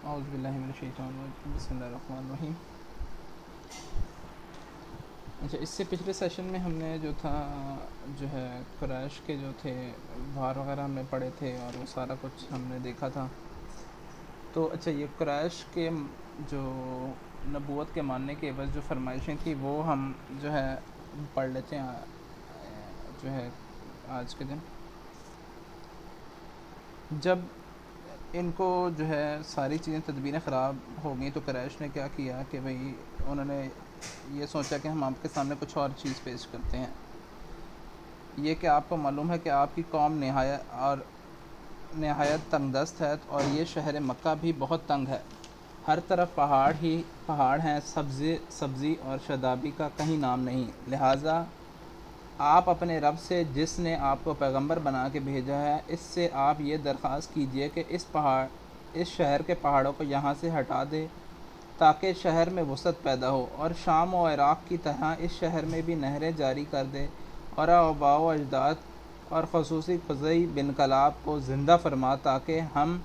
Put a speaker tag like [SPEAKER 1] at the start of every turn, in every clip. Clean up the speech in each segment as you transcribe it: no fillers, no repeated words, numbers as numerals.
[SPEAKER 1] औज़ुबिल्लाहि मिनश्शैतानिर्रजीम बिस्मिल्लाहिर्रहमानिर्रहीम। अच्छा, इससे पिछले सेशन में हमने जो था जो है कुरैश के जो थे वार वगैरह हमने पढ़े थे और वो सारा कुछ हमने देखा था। तो अच्छा, ये कुरैश के जो नबूवत के मानने के एवज़ जो फरमाइशें थी वो हम जो है पढ़ लेते हैं जो है आज के दिन। जब इनको जो है सारी चीज़ें तदबीरें ख़राब हो गई तो कुरैश ने क्या किया कि भाई उन्होंने ये सोचा कि हम आपके सामने कुछ और चीज़ पेश करते हैं। ये कि आपको मालूम है कि आपकी कौम नहायत तंगदस्त है और ये शहर मक्का भी बहुत तंग है। हर तरफ पहाड़ ही पहाड़ हैं, सब्ज़ी और शदाबी का कहीं नाम नहीं। लिहाजा आप अपने रब से जिसने आपको पैगंबर बना के भेजा है इससे आप ये दरख्वास्त कीजिए कि इस शहर के पहाड़ों को यहाँ से हटा दे ताकि शहर में वसअत पैदा हो और शाम और इराक़ की तरह इस शहर में भी नहरें जारी कर दे और आबाओ अजदाद और ख़ुसूसी ख़ुज़ई बिन कलाब को ज़िंदा फरमा ताकि हम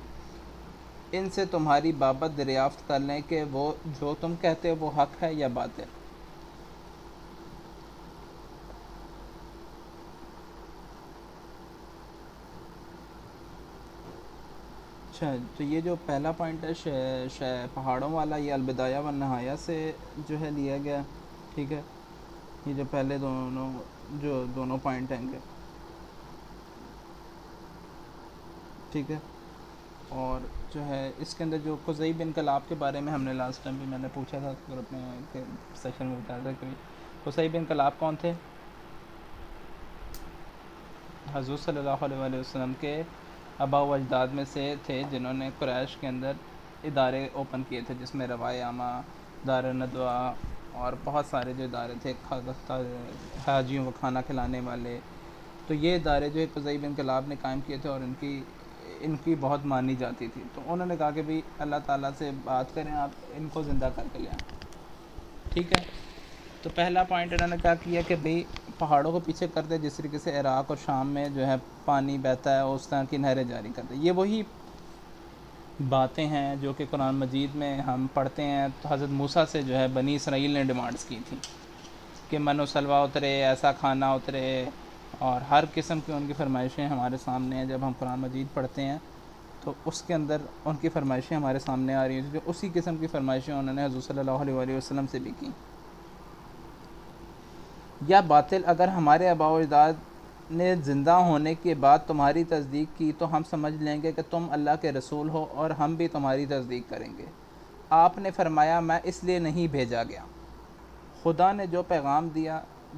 [SPEAKER 1] इनसे तुम्हारी बाबत दरियाफ़्त कर लें कि वो जो तुम कहते हो वो हक़ है या बातिल। अच्छा, तो ये जो पहला पॉइंट है पहाड़ों वाला, ये अलबिदाया व नहाया से जो है लिया गया। ठीक है, ये जो पहले दोनों पॉइंट हैं, ठीक है। और जो है इसके अंदर जो ख़ुज़ई बिन कलाब के बारे में हमने लास्ट टाइम भी मैंने पूछा था तो अपने सेशन में बताया था कि ख़ुज़ई बिन कलाब कौन थे। हज़रत सल्लल्लाहु अलैहि वसल्लम के आबा व अजदाद में से थे जिन्होंने कुरैश के अंदर इदारे ओपन किए थे जिसमें रवाए आमा, दार नदवा और बहुत सारे जो इदारे थे हाजियों को खाना खिलाने वाले। तो ये इदारे जो ख़ुज़ई बिन कलाब ने कायम किए थे और इनकी बहुत मानी जाती थी। तो उन्होंने कहा कि भाई अल्लाह ताला से बात करें, आप इनको ज़िंदा करके ले आएँ। ठीक है, तो पहला पॉइंट इन्होंने क्या किया कि भाई पहाड़ों को पीछे कर दे जिस तरीके से इराक़ और शाम में जो है पानी बहता है उस तरह की नहरें जारी कर दे। ये वही बातें हैं जो कि कुरान मजीद में हम पढ़ते हैं। तो हज़रत मूसा से जो है बनी इसराइल ने डिमांड्स की थी कि मनो सलवा उतरे, ऐसा खाना उतरे, और हर किस्म की उनकी फरमाइशें हमारे सामने हैं। जब हम कुरान मजीद पढ़ते हैं तो उसके अंदर उनकी फरमाइशें हमारे सामने आ रही हैं, जो उसी किस्म की फरमाइशें उन्होंने हज़रत सल्लल्लाहु अलैहि वसल्लम से भी की। या बातिल, अगर हमारे आबाओ अजदाद ने ज़िंदा होने के बाद तुम्हारी तस्दीक की तो हम समझ लेंगे कि तुम अल्लाह के रसूल हो और हम भी तुम्हारी तस्दीक करेंगे। आपने फरमाया, मैं इसलिए नहीं भेजा गया। खुदा ने जो पैगाम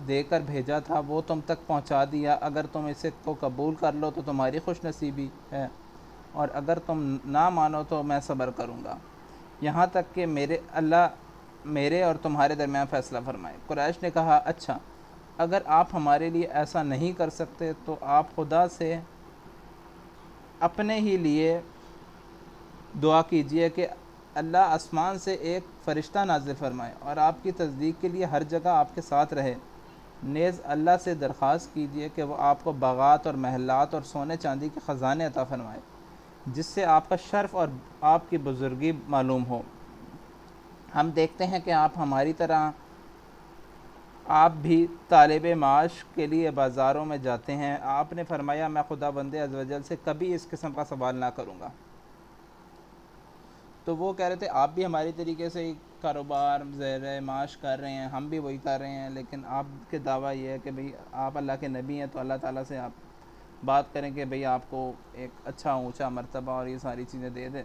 [SPEAKER 1] देकर भेजा था वो तुम तक पहुंचा दिया। अगर तुम इसे को कबूल कर लो तो तुम्हारी खुश नसीबी है और अगर तुम ना मानो तो मैं सब्र करूँगा यहाँ तक कि अल्लाह मेरे और तुम्हारे दरमियान फ़ैसला फरमाए। कुरैश ने कहा, अच्छा, अगर आप हमारे लिए ऐसा नहीं कर सकते तो आप खुदा से अपने ही लिए दुआ कीजिए कि अल्लाह आसमान से एक फ़रिश्ता नाज़िल फरमाए और आपकी तस्दीक के लिए हर जगह आपके साथ रहे। नेज़ अल्लाह से दरख्वास्त कीजिए कि वह आपको बागात और महलात और सोने चांदी के ख़जाने अता फरमाए जिससे आपका शर्फ़ और आपकी बुज़ुर्गी मालूम हो। हम देखते हैं कि आप हमारी तरह आप भी तालिब माश के लिए बाज़ारों में जाते हैं। आपने फरमाया, मैं खुदावंद अज़्ज़ वजल से कभी इस किस्म का सवाल ना करूँगा। तो वो कह रहे थे आप भी हमारी तरीके से कारोबार ज़र माश कर रहे हैं, हम भी वही कर रहे हैं, लेकिन आपके दावा ये है कि भाई आप अल्लाह के नबी हैं तो अल्लाह ताला से आप बात करें कि भाई आपको एक अच्छा ऊंचा मर्तबा और ये सारी चीज़ें दे दे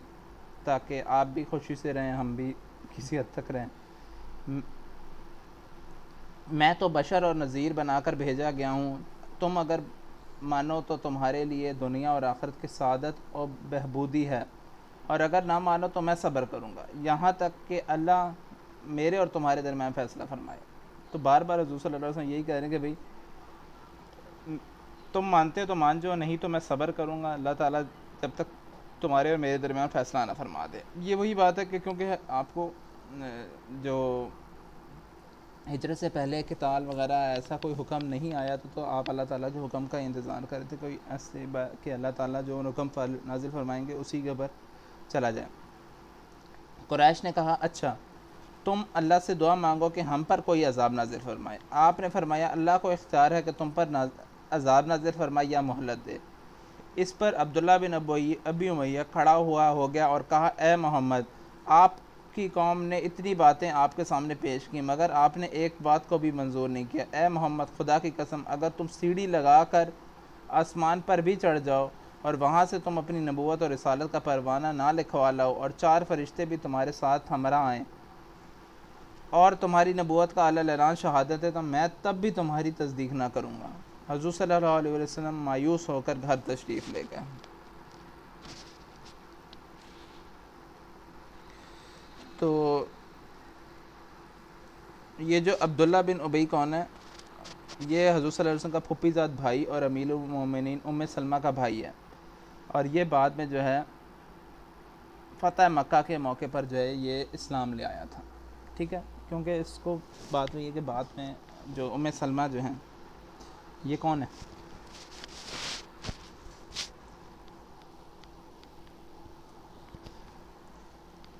[SPEAKER 1] ताकि आप भी खुशी से रहें, हम भी किसी हद तक रहें। मैं तो बशर और नज़ीर बनाकर भेजा गया हूँ। तुम अगर मानो तो तुम्हारे लिए दुनिया और आखिरत की सादत और बहबूदी है और अगर ना मानो तो मैं सब्र करूँगा यहाँ तक कि अल्लाह मेरे और तुम्हारे दरमियान फ़ैसला फरमाए। तो बार बार हुज़ूर सल्लल्लाहु अलैहि वसल्लम यही कह रहे हैं कि भाई तुम मानते हो तो मान जाओ, नहीं तो मैं सब्र करूँगा अल्लाह ताला जब तक तुम्हारे और मेरे दरमियान फ़ैसला ना फरमा दे। ये वही बात है कि क्योंकि आपको जो हिजरत से पहले किताल वगैरह ऐसा कोई हुक्म नहीं आया तो आप अल्लाह ताला के हुक्म का इंतज़ार करते थे, कोई ऐसे कि अल्लाह ताला जो हुक्म नाजिल फरमाएंगे उसी के ऊपर चला जाए। कुरैश ने कहा, अच्छा तुम अल्लाह से दुआ मांगो कि हम पर कोई अजाब नाजिल फरमाए। आपने फरमाया, अल्लाह को इख्तियार है कि तुम पर अजाब नाजिल फरमाए या मोहलत दे। इस पर अब्दुल्ला बिन अबी उमैया खड़ा हुआ हो गया और कहा, ए मोहम्मद, आपकी कौम ने इतनी बातें आपके सामने पेश की मगर आपने एक बात को भी मंजूर नहीं किया। ए मोहम्मद, खुदा की कसम, अगर तुम सीढ़ी लगा कर आसमान पर भी चढ़ जाओ और वहाँ से तुम अपनी नबूवत और रिसालत का परवाना ना लिखवा लाओ और 4 फरिश्ते भी तुम्हारे साथ हमरा आएँ और तुम्हारी नबूवत का अला ऐलान शहादत है, तो मैं तब भी तुम्हारी तस्दीक ना करूँगा। हज़रत सल्लल्लाहु अलैहि वसल्लम मायूस होकर घर तशरीफ़ ले गए। तो ये जो अब्दुल्ला बिन उबई कौन है, ये हज़रत सल्लल्लाहु अलैहि वसल्लम का फुप्पीज़ाद भाई और अमीरुल मोमिनीन उम्मे सलमा का भाई है। और ये बाद में जो है फ़तह मक्का के मौके पर जो है ये इस्लाम ले आया था। ठीक है, क्योंकि इसको बात हुई है कि बाद में जो उम्मे सलमा जो हैं, ये कौन है?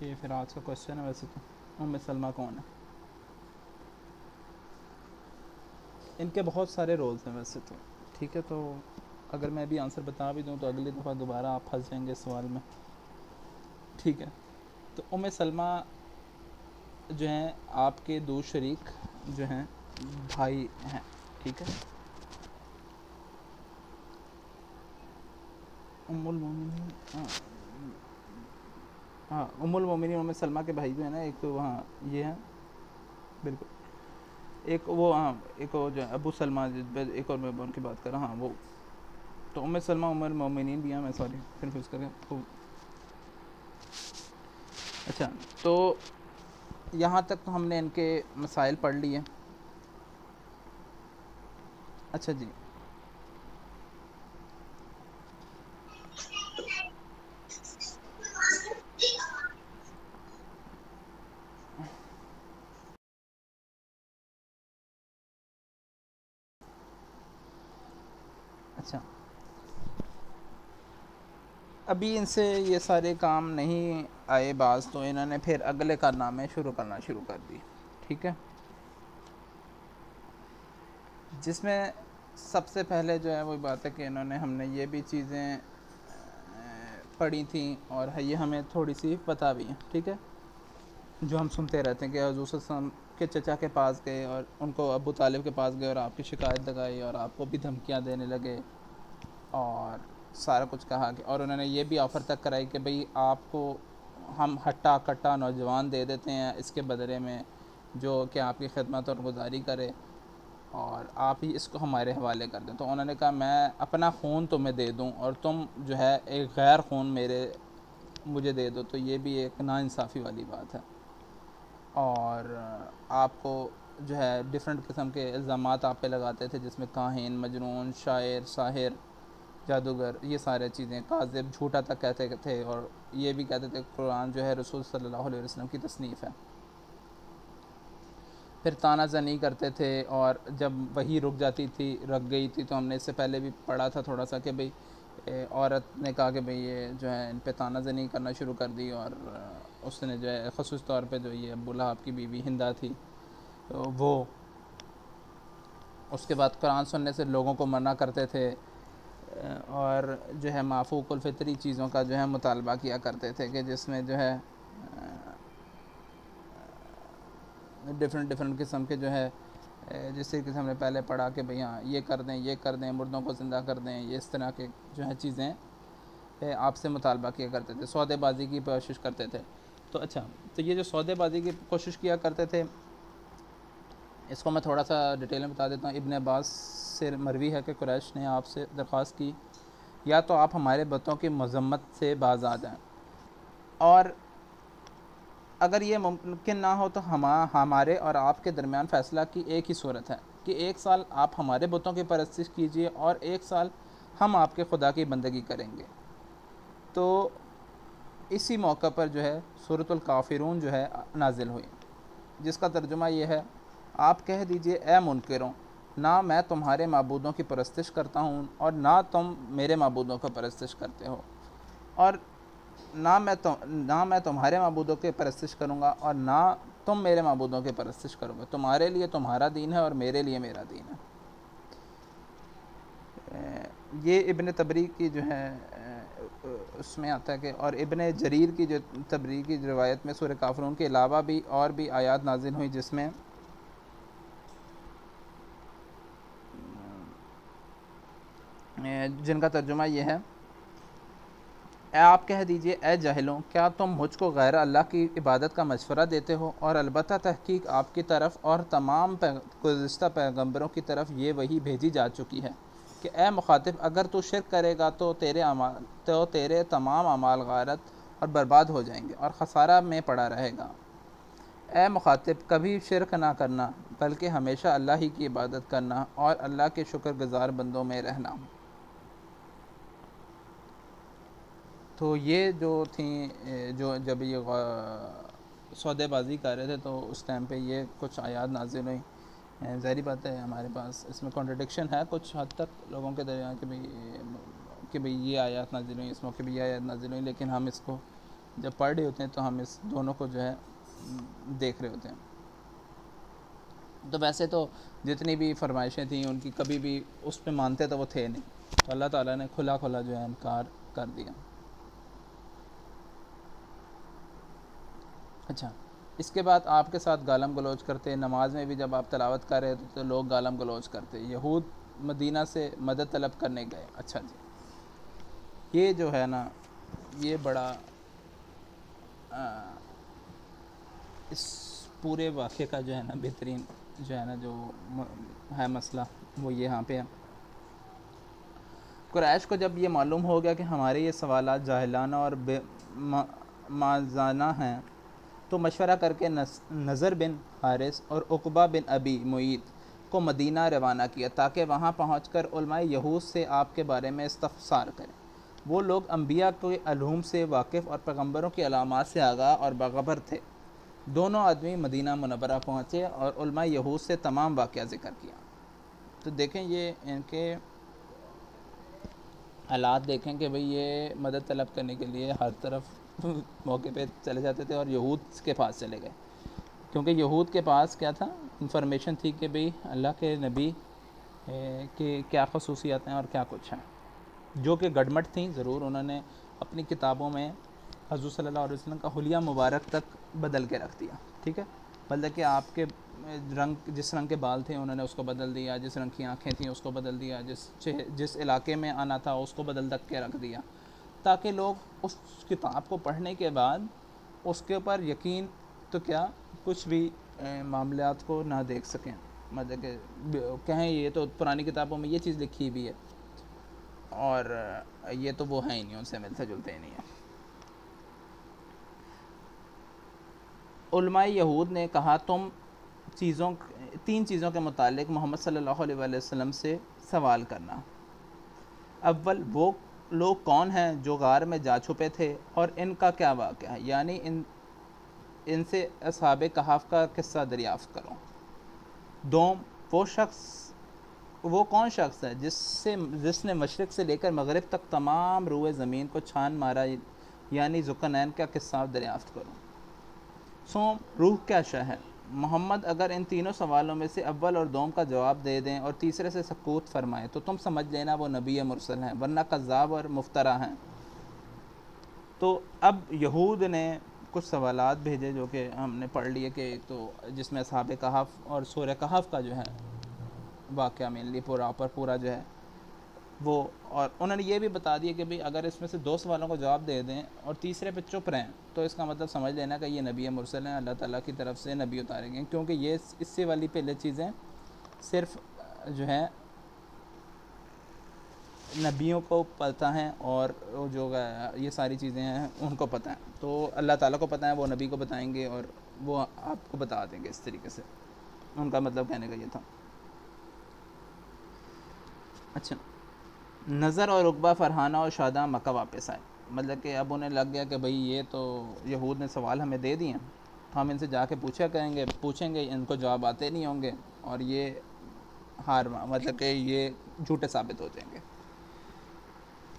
[SPEAKER 1] ये फिर आज का क्वेश्चन है। वैसे तो उम्मे सलमा कौन है? इनके बहुत सारे रोल्स हैं वैसे तो। ठीक है, तो अगर मैं भी आंसर बता भी दूं तो अगली दफ़ा दोबारा आप फंस जाएंगे सवाल में। ठीक है, तो उम्मे सलमा जो हैं आपके 2 शरीक जो हैं भाई हैं। ठीक है, उम्मुल मोमिनीन, हाँ उम्मुल मोमिनीन उम्मे सलमा के भाई जो है ना, एक तो वहाँ ये हैं बिल्कुल, एक वो, हाँ एक वो जो अबू सलमा, एक और मैं उनकी बात कर रहा हूँ, हाँ वो। तो उम्मे सलमा उम्मुल मोमिनीन भी हैं, मैं सॉरी कन्फ्यूज़ कर गया तो। अच्छा, तो यहाँ तक तो हमने इनके मसाइल पढ़ लिए। अच्छा जी, अच्छा अभी इनसे ये सारे काम नहीं आए बाज़, तो इन्होंने फिर अगले कारनामे शुरू करना शुरू कर दी। ठीक है, जिसमें सबसे पहले जो है वही बात है कि इन्होंने, हमने ये भी चीज़ें पढ़ी थी और ये हमें थोड़ी सी पता भी है। ठीक है, जो हम सुनते रहते हैं कि हज़रत सल्लल्लाहु अलैहि वसल्लम के चचा के पास गए और उनको अबू तालिब के पास गए और आपकी शिकायत लगाई और आपको भी धमकियां देने लगे और सारा कुछ कहा कि, और उन्होंने ये भी ऑफ़र तक कराई कि भाई आपको हम हट्टा कट्टा नौजवान दे देते हैं इसके बदले में जो कि आपकी खिदमत और गुजारी करे और आप ही इसको हमारे हवाले कर दें। तो उन्होंने कहा, मैं अपना ख़ून तुम्हें दे दूं और तुम जो है एक गैर खून मुझे दे दो, तो ये भी एक नाइंसाफ़ी वाली बात है। और आपको जो है डिफरेंट किस्म के इल्ज़ामात आप पे लगाते थे, जिसमें काहिन, मजनून, शायर, साहिर, जादूगर, ये सारे चीज़ें, काज़िब, झूठा तक कहते थे। और ये भी कहते थे कुरान जो है रसूल सल्लल्लाहु अलैहि वसल्लम की तसनीफ़ है। फिर तानाज़नी करते थे और जब वही रुक गई थी, तो हमने इससे पहले भी पढ़ा था थोड़ा सा कि भाई औरत ने कहा कि भाई ये जो है इन पे तानाज़नी करना शुरू कर दी और उसने जो है ख़ुसूस तौर पे जो ये अबू लहब की बीवी हिंदा थी, तो वो उसके बाद कुरान सुनने से लोगों को मना करते थे और जो है माफ़ूकुल फ़ितरी चीज़ों का जो है मुतालबा किया करते थे कि जिसमें जो है डिफरेंट किस्म के जो है, जैसे कि हमने पहले पढ़ा कि भैया ये कर दें, मुर्दों को ज़िंदा कर दें, ये इस तरह के जो है चीज़ें आपसे मुतालबा किया करते थे, सौदेबाजी की कोशिश करते थे। तो अच्छा, तो ये जो सौदेबाजी की कोशिश किया करते थे, इसको मैं थोड़ा सा डिटेल में बता देता हूँ। इब्न अब्बास से मरवी है कि कुरैश ने आपसे दरख्वास्त की, या तो आप हमारे बुतों की मज़म्मत से बाज आ जाएँ, और अगर ये मुमकिन ना हो तो हमारे और आपके दरमियान फ़ैसला की एक ही सूरत है कि 1 साल आप हमारे बुतों की परस्तिश कीजिए और 1 साल हम आपके खुदा की बंदगी करेंगे। तो इसी मौका पर जो है सूरतुल काफ़िरून जो है नाजिल हुई, जिसका तर्जुमा ये है, आप कह दीजिए, ए मुनकिरों, ना मैं तुम्हारे माबूदों की परस्तिश करता हूँ और ना तुम मेरे माबूदों का परस्तिश करते हो। और ना मैं तुम्हारे माबूदों के परस्तिश करूँगा और ना तुम मेरे माबूदों के परस्तिश करोगे। तुम्हारे लिए तुम्हारा दीन है और मेरे लिए मेरा दीन है। ये इब्न तबरी की जो है उसमें आता है कि और इब्न जरीर की जो तबरी की रिवायत में सूरह काफिरून के अलावा भी और भी आयत नाजिल हुई जिसमें जिनका तर्जुमा ये है, आप कह दीजिए ए जाहिलों, क्या तुम मुझको गैर अल्लाह की इबादत का मशवरा देते हो और अलबत्ता तहकीक आपकी तरफ और तमाम गुज़िश्ता पैगंबरों की तरफ ये वही भेजी जा चुकी है कि ए मुखातिब, अगर तू शिरक करेगा तो तेरे तमाम अमाल गारत और बर्बाद हो जाएंगे और खसारा में पड़ा रहेगा। ए मुखातिब, कभी शिरक ना करना बल्कि हमेशा अल्लाह ही की इबादत करना और अल्लाह के शुक्रगुज़ार बंदों में रहना। तो ये जो थी, जो जब ये सौदेबाजी कर रहे थे तो उस टाइम पे ये कुछ आयात नाजिल हुई। ज़ाहिर बात है हमारे पास इसमें कॉन्ट्रडिक्शन है कुछ हद तक लोगों के दरमियान कि भाई ये आयात नाजिल हुई, इस मौके भी ये आयात नाजिल हुई, लेकिन हम इसको जब पढ़ रहे होते हैं तो हम इस दोनों को जो है देख रहे होते हैं। तो वैसे तो जितनी भी फरमाइशें थी उनकी कभी भी उस पर मानते तो वो थे नहीं, तो अल्लाह ताला ने खुला खुला जो है इनकार कर दिया। अच्छा, इसके बाद आपके साथ गालम गलोच करते, नमाज में भी जब आप तलावत कर रहे थे तो लोग गालम गलोच करते। यहूद मदीना से मदद तलब करने गए। अच्छा जी, ये जो है ना ये बड़ा इस पूरे वाक़े का जो है ना बेहतरीन जो है ना जो है मसला वो ये यहाँ पे है। कुरैश को जब ये मालूम हो गया कि हमारे ये सवालात जाहिलाना और माजाना हैं तो मशवरा करके नज़र बिन हारिस और उक़बा बिन अबी मुईत को मदीना रवाना किया ताकि वहाँ पहुँचकर उलमाए यहूद से आपके बारे में इस्तफ़सार करें। वो लोग अम्बिया के अलूम से वाकिफ़ और पैगम्बरों की अलामात से आगाह और बाखबर थे। दोनों आदमी मदीना मुनव्वरा पहुँचे और उलमाए यहूद से तमाम वाक़या ज़िक्र किया। तो देखें ये इनके हालात देखें कि भाई ये मदद तलब करने के लिए हर तरफ मौके पे चले जाते थे और यहूद के पास चले गए, क्योंकि यहूद के पास क्या था, इंफॉर्मेशन थी कि भाई अल्लाह के नबी के क्या खसूसियात हैं और क्या कुछ हैं, जो कि गड़मट थी ज़रूर। उन्होंने अपनी किताबों में हज़रत सल्लल्लाहु अलैहि वसल्लम का हुलिया मुबारक तक बदल के रख दिया। ठीक है, मतलब कि आपके जिस रंग के बाल थे उन्होंने उसको बदल दिया, जिस रंग की आँखें थीं उसको बदल दिया, जिस इलाके में आना था उसको बदल तक के रख दिया, ताकि लोग उस किताब को पढ़ने के बाद उसके ऊपर यकीन तो क्या कुछ भी मामलात को ना देख सकें। मतलब कि कहें ये तो पुरानी किताबों में ये चीज़ लिखी हुई है और ये तो वो है ही नहीं, उनसे मिलते जुलते ही नहीं है। उलमाए यहूद ने कहा तुम तीन चीज़ों के मुतालिक मोहम्मद सल्लल्लाहु अलैहि वसल्लम से सवाल करना। अव्वल, वो लोग कौन हैं जो गार में जा छुपे थे और इनका क्या वाक़या है, यानी इनसे असहाबे कहाफ का किस्सा दरियाफ़्त करो। दोम, वो कौन शख्स है जिसने मशरिक़ से लेकर मगरिब तक तमाम रूए ज़मीन को छान मारा, यानी ज़ुल्क़रनैन का किस्सा दरियाफ़्त करो। सोम, रूह क्या शय है। मोहम्मद अगर इन तीनों सवालों में से अव्वल और दोम का जवाब दे दें और तीसरे से सकूत फरमाएं तो तुम समझ लेना वो नबी मुरसल हैं, वरना कज़्ज़ाब और मुफ्तरा हैं। तो अब यहूद ने कुछ सवालात भेजे जो कि हमने पढ़ लिए कि तो जिसमें असहाबे कहफ और सूरह कहफ का जो है वाक़या मेनली पूरा जो है वो, और उन्होंने ये भी बता दिया कि भाई अगर इसमें से दो सवालों को जवाब दे दें और तीसरे पे चुप रहें तो इसका मतलब समझ लेना कि ये नबी मुरसल हैं, अल्लाह ताला की तरफ से नबी उतारे गए, क्योंकि ये इससे वाली पहले चीज़ें सिर्फ जो है नबियों को पता हैं और जो ये सारी चीज़ें हैं उनको पता है, तो अल्लाह ताला को पता है, वो नबी को बताएंगे और वो आपको बता देंगे। इस तरीके से उनका मतलब कहने का ये था। अच्छा, नज़र और उक़बा, फ़रहाना और शादा मक्का वापस आए। मतलब कि अब उन्हें लग गया कि भाई ये तो यहूद ने सवाल हमें दे दिए, हम इनसे जाके पूछेंगे, इनको जवाब आते नहीं होंगे और ये मतलब कि ये झूठे साबित हो जाएंगे।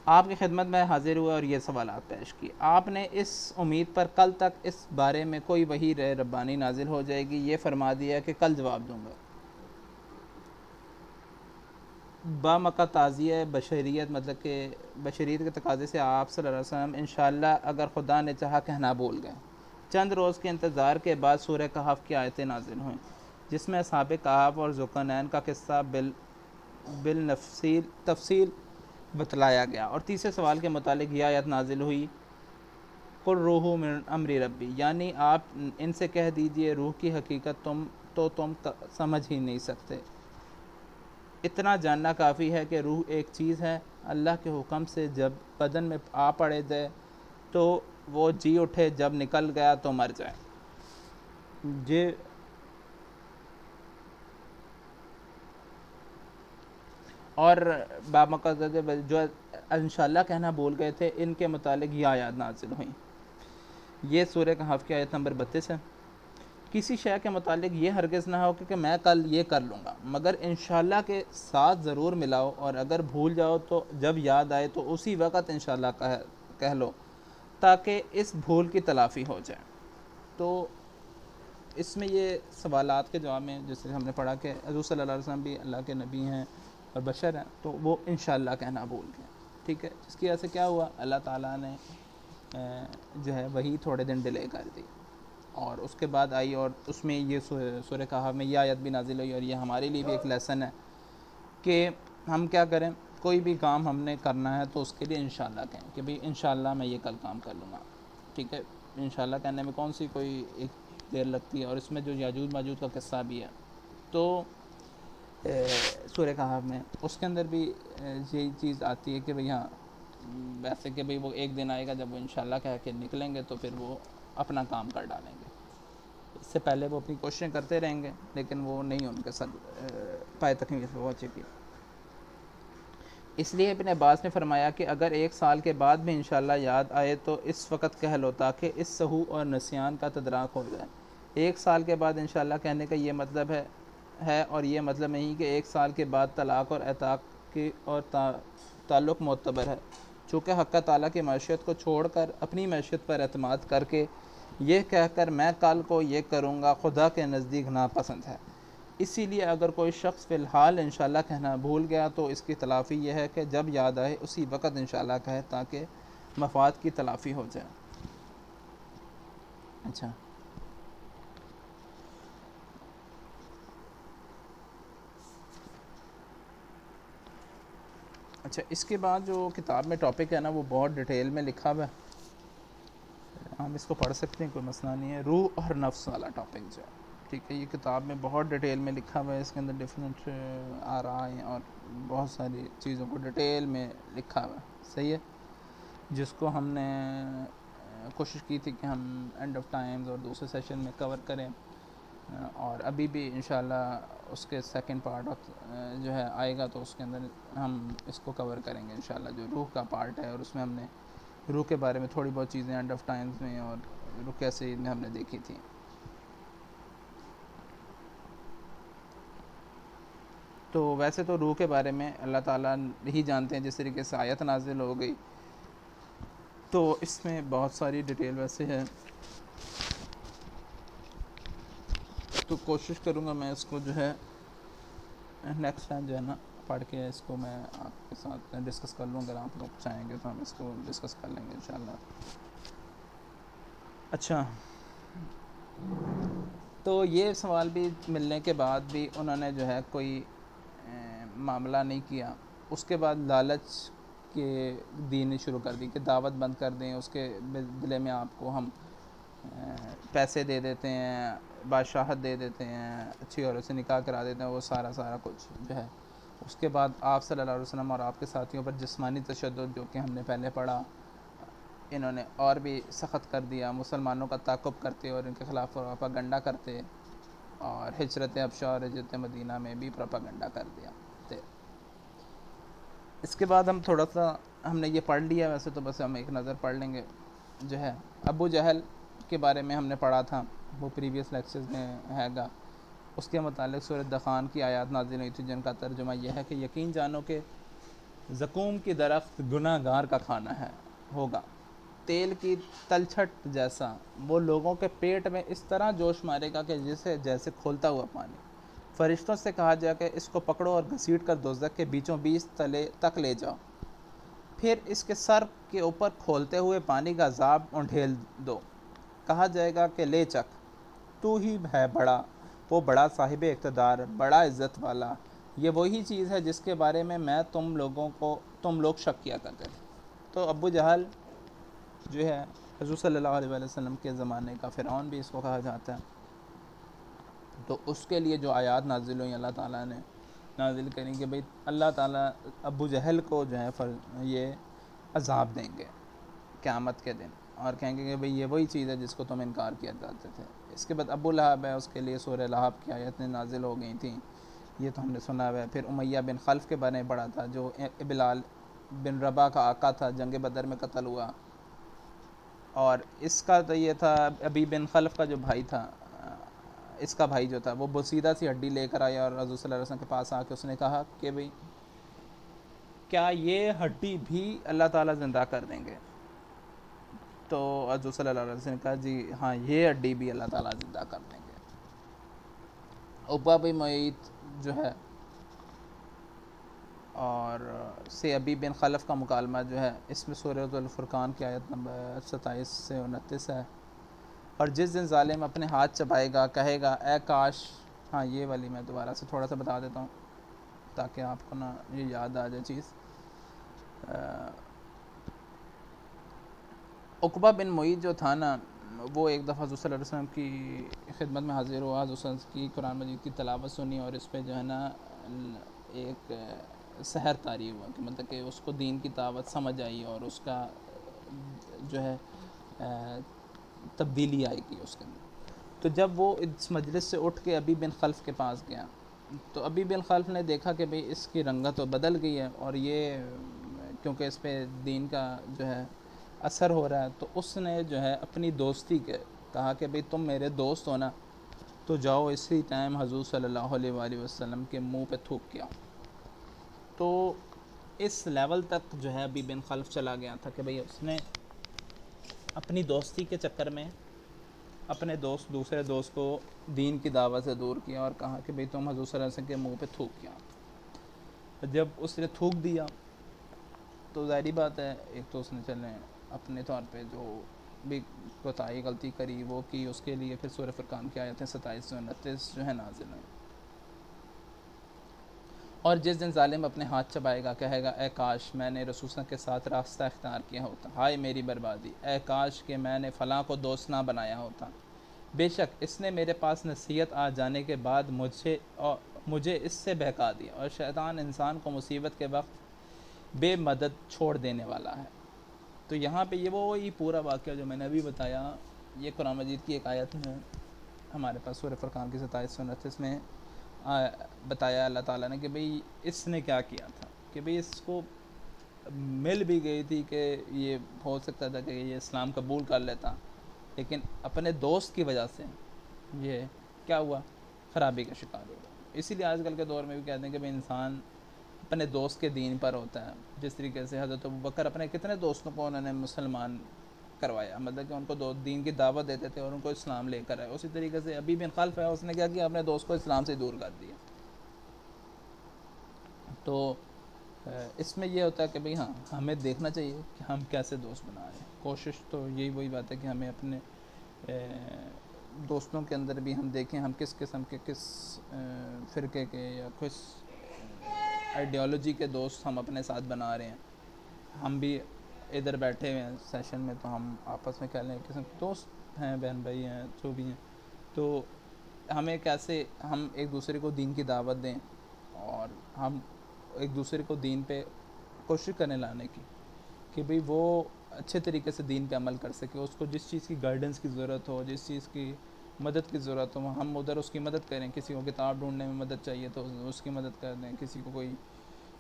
[SPEAKER 1] आपकी खिदमत में हाजिर हुआ और ये सवालात पेश किए। आपने इस उम्मीद पर कल तक इस बारे में कोई वही रब्बानी नाजिल हो जाएगी ये फरमा दिया कि कल जवाब दूंगा। बामका ताज़िया बशरियत, मतलब कि बशरियत के तकाज़े से आप सल्लल्लाहु अलैहि वसल्लम इंशाअल्लाह अगर खुदा ने चाहा कहना बोल गए। चंद रोज़ के इंतज़ार के बाद सूरह कहफ की आयतें नाजिल हुईं, जिसमें असहाब कहफ और ज़ुल्क़रनैन का किस्सा बिल तफसील बतलाया गया। और तीसरे सवाल के मुतालिक यह आयत नाजिल हुई, कुल रूह मिन अम्रि रब्बी, यानी आप इनसे कह दीजिए रूह की हकीकत तुम समझ ही नहीं सकते। इतना जानना काफ़ी है कि रूह एक चीज़ है, अल्लाह के हुक्म से जब बदन में आ पड़े जाए तो वो जी उठे, जब निकल गया तो मर जाए। जे और बामका जो इंशाअल्लाह कहना बोल गए थे, इनके मुतालिक ये आयत नाज़िल हुई। ये सूरह कहफ की आयत नंबर 32 है। किसी शय के मुतालिक ये हरगिज़ ना हो कि मैं कल ये कर लूँगा, मगर इंशाअल्लाह के साथ ज़रूर मिलाओ, और अगर भूल जाओ तो जब याद आए तो उसी वक़्त इंशाअल्लाह कह लो, ताकि इस भूल की तलाफ़ी हो जाए। तो इसमें ये सवालात के जवाब में जैसे हमने पढ़ा कि हज़रत सल्लल्लाहु अलैहि वसल्लम भी अल्लाह के नबी हैं और बशर हैं, तो वो इंशाअल्लाह कहना भूल गए। ठीक है, जिसकी वजह से क्या हुआ, अल्लाह ताला ने जो है वही थोड़े दिन डिले कर दी, और उसके बाद आई, और उसमें ये सूरह कहफ में यह आयत भी नाजिल हुई। और ये हमारे लिए भी एक लेसन है कि हम क्या करें, कोई भी काम हमने करना है तो उसके लिए इंशाअल्लाह कहें कि भाई इंशाअल्लाह मैं ये कल काम कर लूँगा। ठीक है, इंशाअल्लाह कहने में कौन सी कोई एक देर लगती है। और इसमें जो याजूज माजूज का किस्सा भी है, तो सूरह कहफ में उसके अंदर भी यही चीज़ आती है कि भाई हाँ, वैसे कि भाई वो एक दिन आएगा जब वो इंशाअल्लाह कह के निकलेंगे तो फिर वो अपना काम कर डालेंगे। इससे पहले वो अपनी कोशिशें करते रहेंगे, लेकिन वो नहीं उनके साथ पाए तकमील पे पहुँचेगी। इसलिए इब्न अब्बास ने फरमाया कि अगर एक साल के बाद भी इंशाअल्लाह याद आए तो इस वक्त कह लो, ताकि इस सहू और नसियान का तदराक हो जाए। एक साल के बाद इंशाअल्लाह कहने का ये मतलब है और ये मतलब नहीं कि एक साल के बाद तलाक़ और एताक़ की और ताल्लुक़ मोतबर है। चूँकि हक़ ताला की मईशत को छोड़कर अपनी मईशत पर एतमाद करके ये कहकर मैं कल को ये करूँगा, खुदा के नज़दीक नापसंद है। इसीलिए अगर कोई शख्स फ़िलहाल इंशाअल्लाह कहना भूल गया तो इसकी तलाफ़ी यह है कि जब याद आए उसी वक़्त इंशाअल्लाह कहे, ताकि मफ़ाद की तलाफ़ी हो जाए। अच्छा, इसके बाद जो किताब में टॉपिक है ना, वो बहुत डिटेल में लिखा हुआ है, हम इसको पढ़ सकते हैं, कोई मसला नहीं है। रूह और नफ्स वाला टॉपिक जो है, ठीक है, ये किताब में बहुत डिटेल में लिखा हुआ है। इसके अंदर डिफरेंट आ रहा है और बहुत सारी चीज़ों को डिटेल में लिखा हुआ है। सही है, जिसको हमने कोशिश की थी कि हम एंड ऑफ टाइम्स और दूसरे सेशन में कवर करें, और अभी भी इंशाल्लाह उसके सेकंड पार्ट जो है आएगा, तो उसके अंदर हम इसको कवर करेंगे इंशाल्लाह, जो रूह का पार्ट है। और उसमें हमने रूह के बारे में थोड़ी बहुत चीज़ें एंड ऑफ टाइम्स में और रूह कैसे में हमने देखी थी। तो वैसे तो रूह के बारे में अल्लाह ताला ही जानते हैं, जिस तरीके से आयत नाजिल हो गई, तो इसमें बहुत सारी डिटेल वैसे है। तो कोशिश करूँगा मैं इसको जो है नेक्स्ट टाइम जो है ना पढ़ के इसको मैं आपके साथ डिस्कस कर लूँ। अगर आप लोग चाहेंगे तो हम इसको डिस्कस कर लेंगे इंशाल्लाह। अच्छा, तो ये सवाल भी मिलने के बाद भी उन्होंने जो है कोई मामला नहीं किया। उसके बाद लालच के दीनी शुरू कर दी कि दावत बंद कर दें, उसके बदले में आपको हम पैसे दे देते हैं, बादशाहत दे देते हैं, अच्छी औरत से निकाह करा देते हैं, वो सारा कुछ जो है। उसके बाद आप सल्लल्लाहु अलैहि वसल्लम और आपके साथियों पर जिस्मानी तशद्दुद, जो कि हमने पहले पढ़ा, इन्होंने और भी सख्त कर दिया। मुसलमानों का ताक़ुब करते और इनके ख़िलाफ़ प्रोपागंडा करते, और हिजरत हबशा और हिजरत मदीना में भी प्रोपागंडा कर दिया। तो इसके बाद हम थोड़ा सा हमने ये पढ़ लिया, वैसे तो बस हम एक नज़र पढ़ लेंगे। जो है अबू जहल के बारे में हमने पढ़ा था, वो प्रीवियस लेक्चर्स में हैगा। उसके मुतालिक सूरह दखान की आयत नाज़िल हुई थी, जिनका तर्जुमा यह है कि यकीन जानो कि ज़कूम की दरख्त गुनाहगार का खाना है होगा, तेल की तलछट जैसा वो लोगों के पेट में इस तरह जोश मारेगा कि जिसे जैसे खोलता हुआ पानी। फरिश्तों से कहा जाए कि इसको पकड़ो और घसीट कर दोज़ख के बीचों बीच तले तक ले जाओ, फिर इसके सर के ऊपर खोलते हुए पानी का अजाब उंडेल दो। कहा जाएगा कि ले चख, तू ही है बड़ा, वो बड़ा साहिब इक़्तिदार, बड़ा इज़्ज़त वाला। ये वही चीज़ है जिसके बारे में मैं तुम लोग शक किया करते थे। तो अबू जहल जो है हज़रत सल्लल्लाहु अलैहि वसल्लम के ज़माने का फ़िरौन भी इसको कहा जाता है। तो उसके लिए जो आयात नाजिल हुई अल्लाह ताला ने नाजिल करी कि भाई अल्लाह ताला अबू जहल को जो है ये अजाब देंगे क़यामत के दिन, और कहेंगे कि भाई ये वही चीज़ है जिसको तुम इनकार किया करते थे। इसके बाद अबू लहब है, उसके लिए सूरह लहब की आयतें नाजिल हो गई थी, ये तो हमने सुना हुआ है। फिर उमैया बिन खल्फ़ के बारे में पढ़ा था, जो बिलाल बिन रबा का आका था, जंग बदर में कत्ल हुआ। और इसका तो ये था, अबी बिन खल्फ़ का जो भाई था, इसका भाई जो था वो बोसीदा सी हड्डी लेकर आया और रसूल सल्लल्लाहु अलैहि वसल्लम के पास आके उसने कहा कि भाई क्या ये हड्डी भी अल्लाह ताला ज़िंदा कर देंगे? तो रसूल सल्लल्लाहु अलैहि वसल्लम ने कहा जी हाँ, ये हड्डी भी अल्लाह ताला ज़िंदा कर देंगे। उक़बा बिन मुईत जो है और से अबी बिन खलफ़ का मुकालमा जो है, इसमें सूरह फ़ुरक़ान की आयत नंबर 27 से 29 है। और जिस दिन ज़ालिम अपने हाथ चबाएगा कहेगा ए काश, हाँ ये वाली मैं दोबारा से थोड़ा सा बता देता हूँ ताकि आपको ना ये याद आ जाए चीज़। उक़बा बिन मुईत जो था ना, वो एक दफ़ा हज़रत सल्लल्लाहु अलैहि वसल्लम की खिदमत में हाज़िर हुआ, हज़रत की कुरान मजीद की तिलावत सुनी और इस पर जो है ना एक सहर तारी हुआ कि मतलब कि उसको दीन की दावत समझ आई और उसका जो है तब्दीली आएगी उसके अंदर। तो जब वो इस मजलिस से उठ के अबी बिन खल्फ़ के पास गया, तो अबी बिन खल्फ़ ने देखा कि भाई इसकी रंगत तो बदल गई है और ये क्योंकि इस पर दीन का जो है असर हो रहा है, तो उसने जो है अपनी दोस्ती के कहा कि भाई तुम मेरे दोस्त हो ना, तो जाओ इसी टाइम हज़ूर सल्लल्लाहु अलैहि वसल्लम के मुंह पे थूक के आओ। तो इस लेवल तक जो है अबी बिन खल्फ़ चला गया था कि भाई उसने अपनी दोस्ती के चक्कर में अपने दूसरे दोस्त को दीन की दावत से दूर किया और कहा कि भाई तुम हज़ूर सल्लल्लाहु अलैहि वसल्लम के मुंह पे थूक किया। जब उसने थूक दिया तो ज़ाहिरी बात है, एक तो उसने चले अपने तौर पे जो भी कोताही गलती करी वो की, उसके लिए फिर सूरह फ़ुरक़ान की आयतें 27 से 29 जो है नाज़िल हुई। और जिस दिन ज़ालिम अपने हाथ चबाएगा कहेगा ए काश मैंने रसूल के साथ रास्ता इख्तियार किया होता, हाय मेरी बर्बादी, ए काश कि मैंने फ़लाँ को दोस्त ना बनाया होता। बेशक इसने मेरे पास नसीहत आ जाने के बाद मुझे इससे बहका दिया, और शैतान इंसान को मुसीबत के वक्त बेमदद छोड़ देने वाला है। तो यहाँ पे ये वही पूरा वाक़या जो मैंने अभी बताया, ये कुरान मजीद की एक आयत है हमारे पास सूरह फ़ुरक़ान की 27 से 29 में बताया अल्लाह ताला ने कि भाई इसने क्या किया था कि भाई इसको मिल भी गई थी कि ये हो सकता था कि ये इस्लाम कबूल कर लेता, लेकिन अपने दोस्त की वजह से ये क्या हुआ, ख़राबी का शिकार हो गया। इसीलिए आजकल के दौर में भी कहते हैं कि भाई इंसान अपने दोस्त के दीन पर होता है। जिस तरीके से हज़रत अबू बकर अपने कितने दोस्तों को उन्होंने मुसलमान करवाया, मतलब कि उनको दो दीन की दावत देते थे और उनको इस्लाम लेकर आए, उसी तरीके से अबी बिन खल्फ़ है, उसने क्या किया, अपने दोस्त को इस्लाम से दूर कर दिया। तो इसमें यह होता है कि भाई हाँ, हमें देखना चाहिए कि हम कैसे दोस्त बना रहे हैं। कोशिश तो यही वही बात है कि हमें अपने दोस्तों के अंदर भी हम देखें हम किस किस्म के किस फ़िरके के या किस आइडियोलॉजी के दोस्त हम अपने साथ बना रहे हैं। हम भी इधर बैठे हुए हैं सेशन में, तो हम आपस में कह लें किस्म के दोस्त हैं, बहन भाई हैं, जो भी हैं, तो हमें कैसे हम एक दूसरे को दीन की दावत दें और हम एक दूसरे को दीन पे कोशिश करने लाने की कि भाई वो अच्छे तरीके से दीन पे अमल कर सके। उसको जिस चीज़ की गाइडेंस की ज़रूरत हो, जिस चीज़ की मदद की ज़रूरत हो, हम उधर उसकी मदद करें। किसी को किताब ढूंढने में मदद चाहिए तो उसकी मदद कर दें, किसी को कोई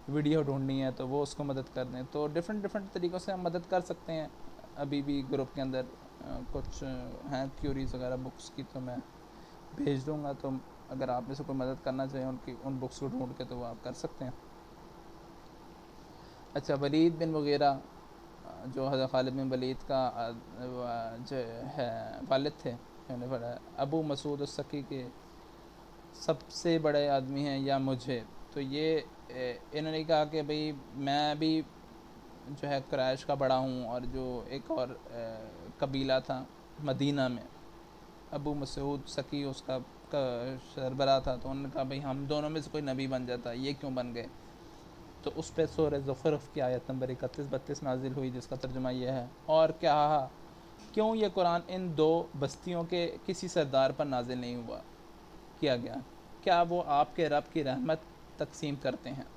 [SPEAKER 1] वीडियो ढूंढनी है तो वो उसको मदद कर दें। तो डिफरेंट तरीक़ों से हम मदद कर सकते हैं। अभी भी ग्रुप के अंदर कुछ हैं क्यूरीज़ वगैरह बुक्स की, तो मैं भेज दूँगा, तो अगर आप में से कोई मदद करना चाहें उनकी उन बुक्स को ढूंढ के, तो वो आप कर सकते हैं। अच्छा, वलीद बिन मुगीरा जो हज़रत खालिद बिन वलीद का जो है वालिद थे, मैंने पढ़ा अबू मसूद उस-सकी के सबसे बड़े आदमी हैं या मुझे, तो ये इन्होंने कहा कि भाई मैं भी जो है क्रैश का बड़ा हूँ, और जो एक और कबीला था मदीना में, अबू मसूद सकी उसका सरबरा था, तो उन्होंने कहा भाई हम दोनों में से कोई नबी बन जाता, ये क्यों बन गए। तो उस पर सूरह ज़ुख़रुफ़ की आयत नंबर 31-32 नाजिल हुई, जिसका तर्जुमा ये है, और क्या क्यों ये कुरान इन दो बस्तियों के किसी सरदार पर नाजिल नहीं हुआ किया गया, क्या वो आपके रब की रहमत तकसीम करते हैं।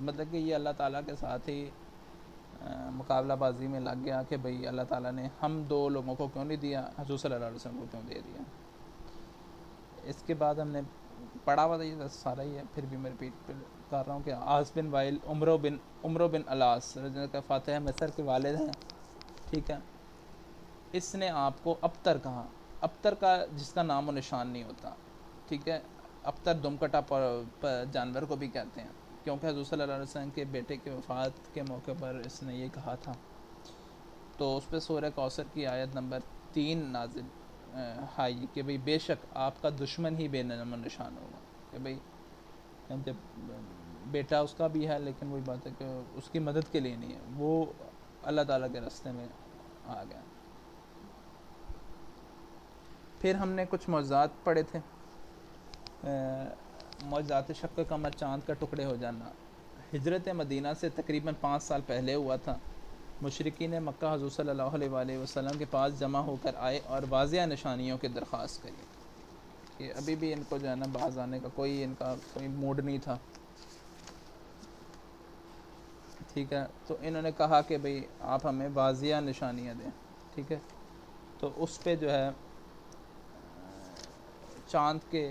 [SPEAKER 1] मतलब कि ये अल्लाह ताला के साथ ही मुकाबलाबाजी में लग गया कि भाई अल्लाह ताला ने हम दो लोगों को क्यों नहीं दिया, हुज़ूर सल्लल्लाहु अलैहि वसल्लम को क्यों दे दिया। इसके बाद हमने पढ़ा हुआ था ये सारा ही है, फिर भी मैं रिपीट कर रहा हूँ कि आस बिन वाइल उमरो बिन अलास का फ़ातिह मिस्र के वालिद हैं, ठीक है। इसने आपको अबतर कहा, अबतर का जिसका नाम व निशान नहीं होता, ठीक है। अबतर दुमकटा पर जानवर को भी कहते हैं, क्योंकि हुज़ूर सल्लल्लाहु अलैहि वसल्लम के बेटे के वफ़ात के मौके पर इसने ये कहा था। तो उस पर सूरह कौसर की आयत नंबर 3 नाजिल हाई कि भाई बेशक आपका दुश्मन ही बेनम निशान होगा, कि भाई जब बेटा उसका भी है, लेकिन वही बात है कि उसकी मदद के लिए नहीं है, वो अल्लाह ताला के रास्ते में आ गया। फिर हमने कुछ मौज़ात पढ़े थे, मौज़ात शक़्क़ कमर, चाँद का टुकड़े हो जाना, हिजरत मदीना से तकरीबन 5 साल पहले हुआ था। मुशरिकीन मक्का हुज़ूर सल्लल्लाहु अलैहि वसल्लम के पास जमा होकर आए और वाज़िया निशानियों की दरख्वास्त करी कि अभी भी इनको जो है ना बाज़ आने का इनका कोई मूड नहीं था, ठीक है। तो इन्होंने कहा कि भाई आप हमें वाज़िया निशानियाँ दें, ठीक है। तो उस पे जो है चाँद के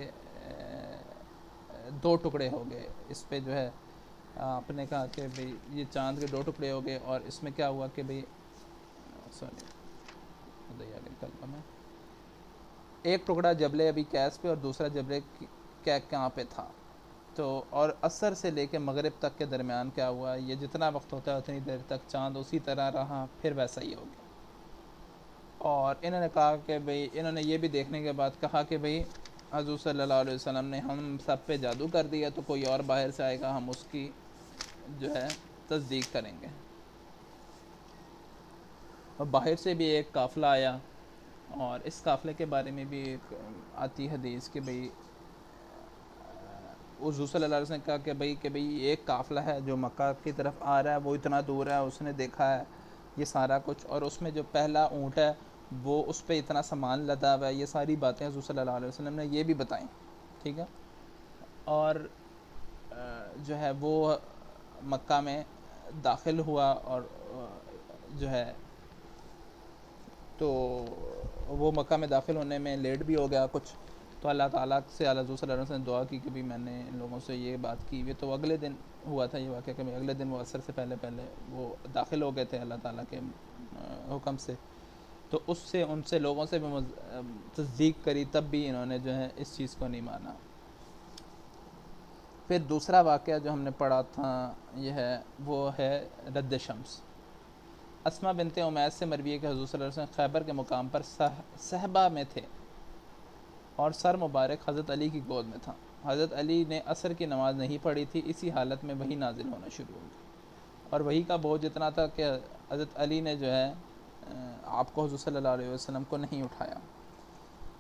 [SPEAKER 1] 2 टुकड़े हो गए। इस पे जो है आपने कहा कि भाई ये चाँद के 2 टुकड़े हो गए, और इसमें क्या हुआ कि भाई सॉरी में एक टुकड़ा जबले अभी कैस पे और दूसरा जबले क्या पे था। तो और असर से लेके मगरिब तक के दरमियान क्या हुआ, ये जितना वक्त होता है उतनी देर तक चाँद उसी तरह रहा, फिर वैसा ही हो गया। और इन्होंने कहा कि भाई इन्होंने ये भी देखने के बाद कहा कि भाई हुज़ूर सल्लल्लाहु अलैहि वसल्लम ने हम सब पे जादू कर दिया, तो कोई और बाहर से आएगा, हम उसकी जो है तस्दीक करेंगे। और बाहर से भी एक काफ़िला आया, और इस काफ़िले के बारे में भी एक आती हदीस कि भाई हुज़ूर सल्लल्लाहु अलैहि वसल्लम ने कहा कि भाई एक काफ़िला है जो मक्का की तरफ आ रहा है, वो इतना दूर है, उसने देखा है ये सारा कुछ, और उसमें जो पहला ऊँट है वो उस पर इतना सामान लदा हुआ है, ये सारी बातें हुज़ूर सल्लल्लाहु अलैहि वसल्लम ने ये भी बताई, ठीक है। और जो है वो मक्का में दाखिल हुआ, और जो है तो वो मक्का में दाखिल होने में लेट भी हो गया कुछ। तो अल्लाह ताला से हुज़ूर सल्लल्लाहु अलैहि वसल्लम ने दुआ की कि भी मैंने इन लोगों से ये बात की हुई। तो अगले दिन हुआ था ये वाक़या कि अगले दिन वो असर से पहले वो दाखिल हो गए थे अल्लाह ताला के हुक्म से। तो उससे उनसे लोगों से भी तस्दीक करी, तब भी इन्होंने जो है इस चीज़ को नहीं माना। फिर दूसरा वाक़या जो हमने पढ़ा था यह है वो है रद्द शम्स। अस्मा बिनते उमैस से मरवी है कि हुज़ूर सल्लल्लाहु अलैहि वसल्लम खैबर के मुकाम पर सहबा में थे, और सर मुबारक हज़रत अली की गोद में था। हज़रत अली ने असर की नमाज़ नहीं पढ़ी थी, इसी हालत में वही नाजिल होना शुरू हो गई, और वही का बोझ इतना था कि हज़रत अली ने जो है आपको हुज़ूर सल्लल्लाहु अलैहि वसल्लम को नहीं उठाया।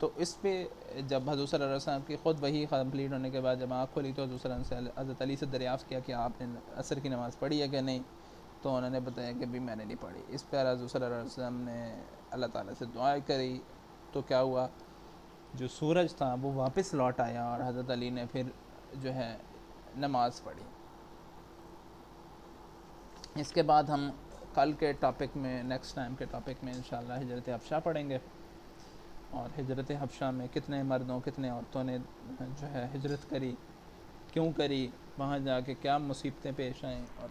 [SPEAKER 1] तो इस पे जब हुज़ूर सल्लल्लाहु अलैहि वसल्लम की ख़ुद वही कंप्लीट होने के बाद जब आँख खोली, तो हुज़ूर सल्लल्लाहु अलैहि वसल्लम हज़रत अली से दरियाफ़्त किया कि आपने असर की नमाज़ पढ़ी है कि नहीं। तो उन्होंने बताया कि भी मैंने नहीं पढ़ी। इस पर हुज़ूर सल्लल्लाहु अलैहि वसल्लम ने अल्लाह ताला से दुआ करी, तो क्या हुआ, जो सूरज था वो वापस लौट आया, और हज़रत अली ने फिर जो है नमाज़ पढ़ी। इसके बाद हम कल के टॉपिक में, नेक्स्ट टाइम के टॉपिक में इंशाल्लाह हिजरत हबशा पढ़ेंगे, और हिजरत हबशा में कितने मर्दों कितने औरतों ने जो है हिजरत करी, क्यों करी, वहाँ जाके क्या मुसीबतें पेश आएँ, और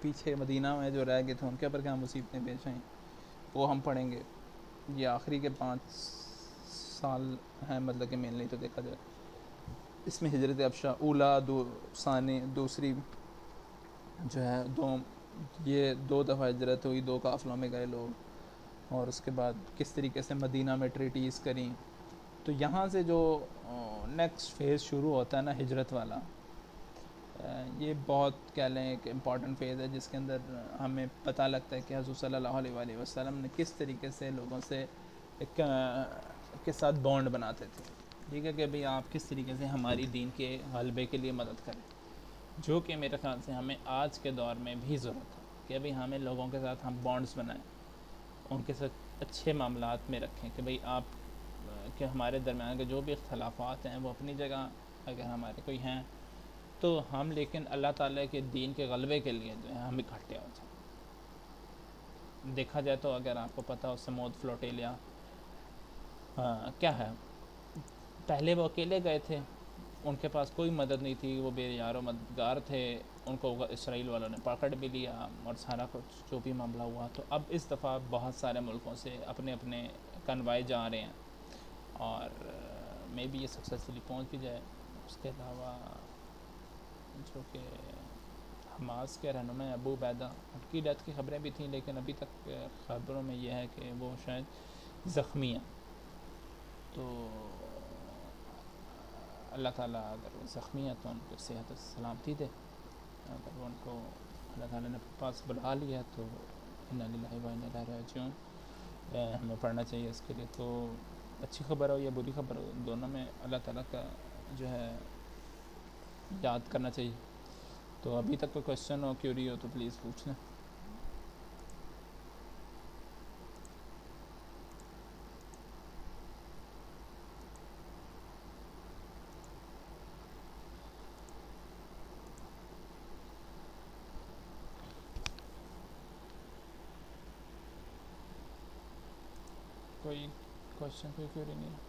[SPEAKER 1] पीछे मदीना में जो रह गए थे उनके ऊपर क्या मुसीबतें पेश आईं, वो हम पढ़ेंगे। ये आखिरी के 5 साल हैं, मतलब कि मेनली तो देखा जाए इसमें हिजरत हबशा ऊला सानी दूसरी जो है 2 ये 2 दफ़ा हिजरत हुई, 2 काफ़िलों में गए लोग, और उसके बाद किस तरीके से मदीना में ट्रीटीज़ करी। तो यहाँ से जो नेक्स्ट फेज़ शुरू होता है ना हिजरत वाला, ये बहुत कह लें एक इम्पॉर्टेंट फ़ेज़ है, जिसके अंदर हमें पता लगता है कि हज़रत सल्लल्लाहु अलैहि वसल्लम ने किस तरीके से लोगों से एक के साथ बॉन्ड बनाते थे। ठीक है कि भाई आप किस तरीके से हमारी दीन के गलबे के लिए मदद करें, जो कि मेरे ख़्याल से हमें आज के दौर में भी ज़रूरत है कि भाई हमें लोगों के साथ हम बॉन्ड्स बनाएं, उनके साथ अच्छे मामलात में रखें कि भाई आप कि हमारे दरमियान के जो भी इख्तलाफात हैं वो अपनी जगह अगर हमारे कोई हैं तो हम, लेकिन अल्लाह ताला के दीन के गलबे के लिए जो है हम इकट्ठे हो जाए। देखा जाए तो अगर आपको पता हो समूद फ्लोटिलिया क्या है, पहले वो अकेले गए थे, उनके पास कोई मदद नहीं थी, वो बेयारो मददगार थे, उनको इसराइल वालों ने पकड़ भी लिया और सारा कुछ जो भी मामला हुआ। तो अब इस दफ़ा बहुत सारे मुल्कों से अपने अपने कन्वाए जा रहे हैं और मे बी ये सक्सेसफुली पहुंच भी जाए। उसके अलावा जो कि हमास के रहनुमा अबू उबैदा, उनकी डेथ की खबरें भी थी, लेकिन अभी तक खबरों में यह है कि वो शायद ज़ख्मी हैं। तो अल्लाह ताला अगर वो ज़ख्मी है तो उनको सेहत सलामती दे, अगर वो उनको अल्लाह ताला ने पास बुला लिया तो इन्ना लिल्लाहि व इन्ना इलैहि राजिऊन हमें पढ़ना चाहिए इसके लिए। तो अच्छी खबर हो या बुरी खबर हो, दोनों में अल्लाह ताला का जो है याद करना चाहिए। तो अभी तक कोई क्वेश्चन हो, क्यूरी हो तो प्लीज़ पूछ लें। कोई क्वेश्चन, कोई क्यूरी नहीं है?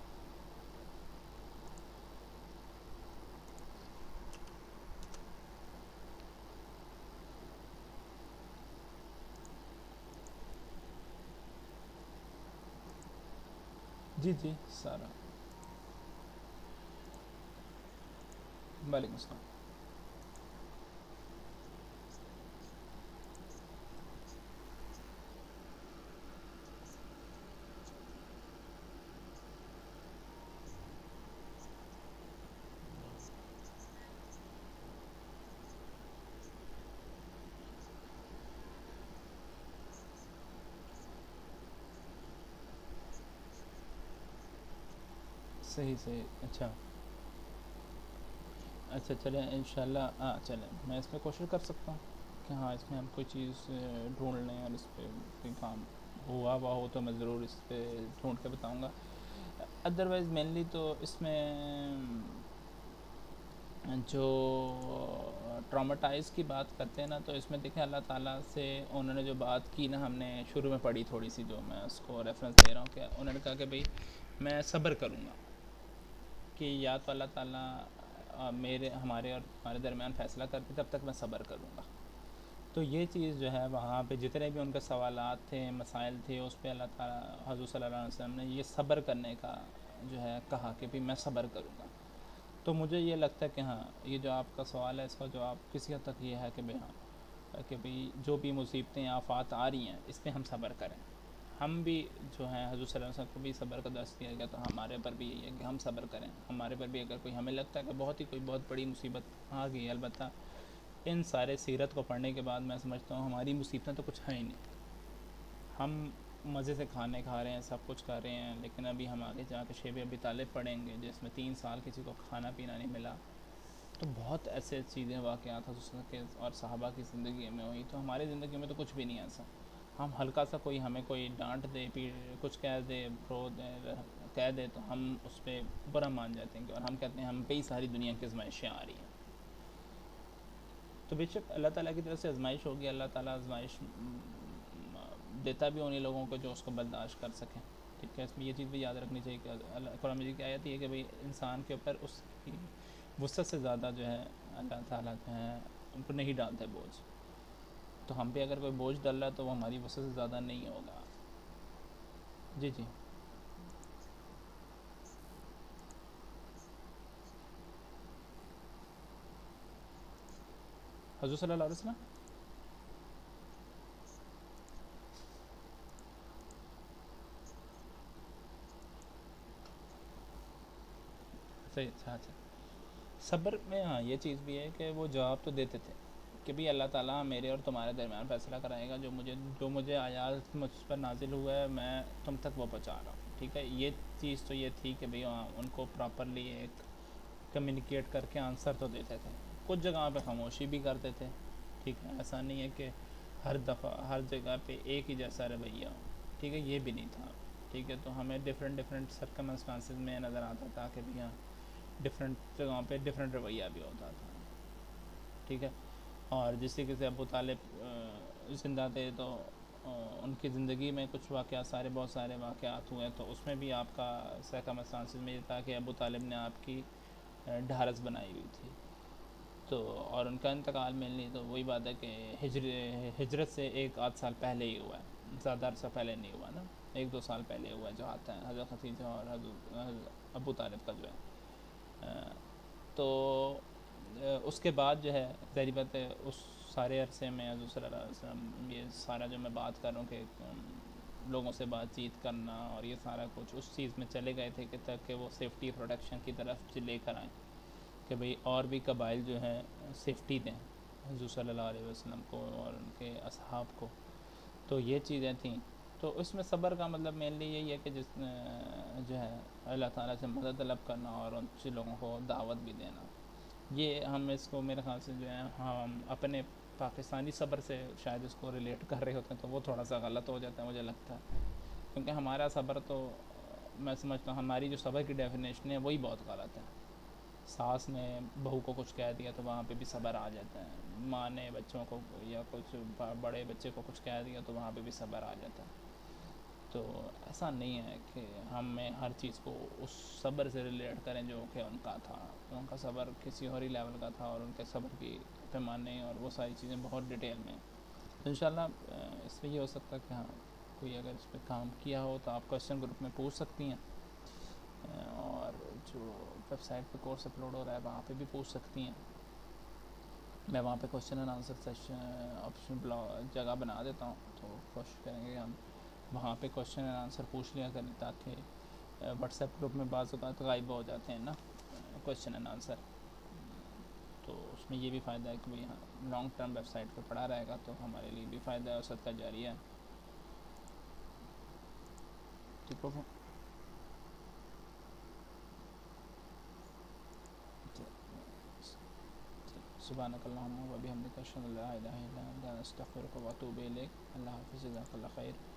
[SPEAKER 1] जी जी सारा। वालेकुम अस्सलाम। सही सही। अच्छा अच्छा, चलें इंशाल्लाह। हाँ चलें, मैं इसमें कोशिश कर सकता हूँ कि हाँ इसमें हम कोई चीज़ ढूंढ लें और इस पर कोई काम हुआ हो तो मैं ज़रूर इस पर ढूंढ के बताऊँगा। अदरवाइज़ मेनली तो इसमें जो ट्रॉमाटाइज़ की बात करते हैं ना, तो इसमें देखें अल्लाह ताला से उन्होंने जो बात की ना, हमने शुरू में पढ़ी थोड़ी सी, जो मैं उसको रेफरेंस दे रहा हूँ, कि उन्होंने कहा कि भाई मैं सब्र करूँगा कि या तो अल्लाह ताला मेरे हमारे और हमारे दरमियान फ़ैसला करके तब तक मैं सब्र करूँगा। तो ये चीज़ जो है वहाँ पे जितने भी उनके सवालात थे, मसाइल थे, उस पे अल्लाह ताला हज़रत सल्लल्लाहु अलैहि वसल्लम ने ये सब्र करने का जो है कहा कि भाई मैं सब्र करूँगा। तो मुझे ये लगता है कि हाँ ये जो आपका सवाल है इसका जवाब किसी हद तक ये है कि भाई हाँ कि भाई जो भी मुसीबतें आफ़ात आ रही हैं इस पर हम सब्र करें। हम भी जो हैं हज़रत सल्लल्लाहु अलैहि वसल्लम को भी सब्र का दर्स दिया गया, तो हमारे पर भी यही है कि हम सब्र करें। हमारे पर भी अगर कोई हमें लगता है कि बहुत ही कोई बहुत बड़ी मुसीबत आ गई, अलबत्ता इन सारे सीरत को पढ़ने के बाद मैं समझता हूँ हमारी मुसीबतें तो कुछ है ही नहीं। हम मज़े से खाने खा रहे हैं, सब कुछ कर रहे हैं, लेकिन अभी हम आगे जाकर शेब अबी तालिब पढ़ेंगे जिसमें 3 साल किसी को खाना पीना नहीं मिला। तो बहुत ऐसे चीज़ें वाक़यात हज़रत के और सहाबा की ज़िंदगी में हुई, तो हमारी ज़िंदगी में तो कुछ भी नहीं है ऐसा। हम हल्का सा कोई हमें कोई डांट दे, पीट कुछ कह दे, रो दे, कह दे, तो हम उस पर बुरा मान जाते हैं और हम कहते हैं हम पे ही सारी दुनिया की आजमाइशें आ रही हैं। तो बेशक अल्लाह ताला की तरफ से आजमाइश होगी, अल्लाह ताला आजमाइश देता भी उन्हीं लोगों को जो उसको बर्दाश्त कर सकें। ठीक है, इसमें ये चीज़ भी याद रखनी चाहिए कि कुरान मजीद की आयत ये है कि भाई इंसान के ऊपर उसकी वसअत से ज़्यादा जो है अल्लाह ताला जो है उनको नहीं डालते बोझ। तो हम पे अगर कोई बोझ डाल रहा है तो वो हमारी वसअत से ज़्यादा नहीं होगा। जी जी। हज़रत सल्लल्लाहु अलैहि वसल्लम। सही, अच्छा अच्छा। सब्र में हाँ ये चीज़ भी है कि वो जवाब तो देते थे कि भाई अल्लाह ताला मेरे और तुम्हारे दरमियान फ़ैसला कराएगा, जो मुझे आयात मुझ पर नाजिल हुआ है मैं तुम तक वो पहुँचा रहा हूँ, ठीक है। ये चीज़ तो ये थी कि भाई हाँ उनको प्रॉपरली एक कम्युनिकेट करके आंसर तो देते थे। कुछ जगह पे खामोशी भी करते थे, ठीक है। ऐसा नहीं है कि हर दफ़ा हर जगह पे एक ही जैसा रवैया हो, ठीक है, ये भी नहीं था, ठीक है। तो हमें डिफरेंट डिफरेंट सर्कमस्टांसिस में नज़र आता था कि भैया डिफरेंट जगहों पे डिफरेंट रवैया भी होता था, ठीक है। और जिस तरीके से अबू तालिब ज़िंदा थे तो उनकी ज़िंदगी में कुछ वाक़यात सारे बहुत सारे वाक़यात हुए, तो उसमें भी आपका सर्कमस्टांसिस में ये था कि अबू तालिब ने आपकी ढारस बनाई हुई थी। तो और उनका इंतकाल मेनली तो वही बात है कि हिजरत से एक आध साल पहले ही हुआ है, ज़्यादा अरसा पहले नहीं हुआ ना, एक दो साल पहले हुआ है जो आता है हज़रत खदीजा और हज़रत अबू तालिब का जो है। तो उसके बाद जो है ज़ाहिर बात है उस सारे अरसे में हज़रत सल्लल्लाहु अलैहि वसल्लम ये सारा जो मैं बात कर रहा हूँ कि लोगों से बातचीत करना और ये सारा कुछ उस चीज़ में चले गए थे कि ताकि वो सेफ्टी प्रोटेक्शन की तरफ लेकर आएँ कि भाई और भी कबाइल जो हैं सेफ्टी दें हुज़ूर सल्लल्लाहु अलैहि वसल्लम को और उनके असहाब को। तो ये चीज़ें थी। तो इसमें सब्र का मतलब मेनली यही है कि जिस जो है अल्लाह ताला से मदद तलब करना और उन लोगों को दावत भी देना। ये हम इसको मेरे ख़्याल से जो है हम अपने पाकिस्तानी सब्र से शायद इसको रिलेट कर रहे होते हैं, तो वो थोड़ा सा गलत हो जाता है मुझे लगता है, क्योंकि हमारा सब्र तो मैं समझता हूँ हमारी जो सब्र की डेफिनेशन है वही बहुत गलत है। सास ने बहू को कुछ कह दिया तो वहाँ पे भी सब्र आ जाता है, माँ ने बच्चों को या कुछ बड़े बच्चे को कुछ कह दिया तो वहाँ पे भी सब्र आ जाता है। तो ऐसा नहीं है कि हमें हर चीज़ को उस सब्र से रिलेट करें जो कि उनका था। उनका सब्र किसी और ही लेवल का था और उनके सब्र की पैमाने और वो सारी चीज़ें बहुत डिटेल में। तो इंशाल्लाह इसमें ये हो सकता है कि हाँ कोई अगर इस पर काम किया हो तो आप क्वेश्चन ग्रुप में पूछ सकती हैं, और जो वेबसाइट पे कोर्स अपलोड हो रहा है वहाँ पे भी पूछ सकती हैं। मैं वहाँ पे question and answer session option blog जगह बना देता हूँ, तो कोशिश करेंगे हम वहाँ पे क्वेश्चन एंड आंसर पूछ लिया करें, ताकि व्हाट्सएप ग्रुप में बाज़ औक़ात गायब हो जाते हैं ना क्वेश्चन एंड आंसर। तो उसमें ये भी फ़ायदा है कि भाई हाँ लॉन्ग टर्म वेबसाइट पे पड़ा रहेगा तो हमारे लिए भी फ़ायदा है और सदका जारिया है। ठीक हो? सुब्हानकल्लाहुम्मा व बिहम्दिका अशहदु अल्ला इलाहा इल्ला अंता अस्तगफिरुका व अतूबु इलैक। अल्लाह हाफ़िज़, जज़ाकल्लाह खैर।